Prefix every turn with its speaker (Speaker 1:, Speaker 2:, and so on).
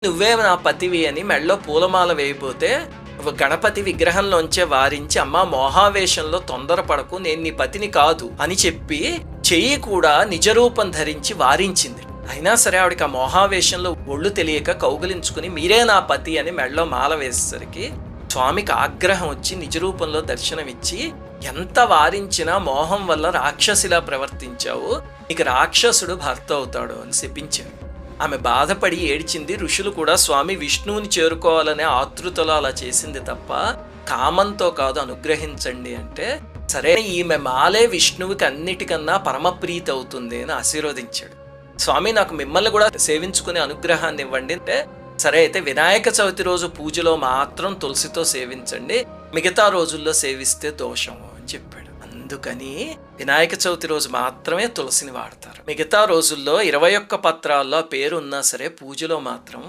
Speaker 1: నువ్వే నా పతివి అని మెడలో పూలమాల వేయబోతే గణపతి విగ్రహంలోంచే వారించి అమ్మా మోహావేశంలో తొందరపడకు, నేను నీ పతిని కాదు అని చెప్పి చెయ్యి కూడా నిజరూపం ధరించి వారించింది. అయినా సరే ఆవిడకి ఆ మోహావేశంలో ఒళ్ళు తెలియక కౌగిలించుకుని మీరే నా పతి అని మెడలో మాల వేసేసరికి స్వామికి ఆగ్రహం వచ్చి నిజరూపంలో దర్శనమిచ్చి ఎంత వారించినా మోహం వల్ల రాక్షసిలా ప్రవర్తించావు, నీకు రాక్షసుడు భర్త అవుతాడు అని శపించాడు. ఆమె బాధపడి ఏడ్చింది. ఋషులు కూడా స్వామి విష్ణువుని చేరుకోవాలనే ఆతృతలో అలా చేసింది తప్ప కామంతో కాదు, అనుగ్రహించండి అంటే సరే ఈమె మాలే విష్ణువుకి అన్నిటికన్నా పరమప్రీతి అవుతుంది అని ఆశీర్వదించాడు. స్వామి నాకు మిమ్మల్ని కూడా సేవించుకునే అనుగ్రహాన్ని ఇవ్వండి అంటే సరే అయితే వినాయక చవితి రోజు పూజలో మాత్రం తులసితో సేవించండి, మిగతా రోజుల్లో సేవిస్తే దోషము అని చెప్పాడు. అందుకని వినాయక చవితి రోజు మాత్రమే తులసిని వాడతారు. మిగతా రోజుల్లో 21 పత్రాల్లో పేరు ఉన్నా సరే పూజలో మాత్రం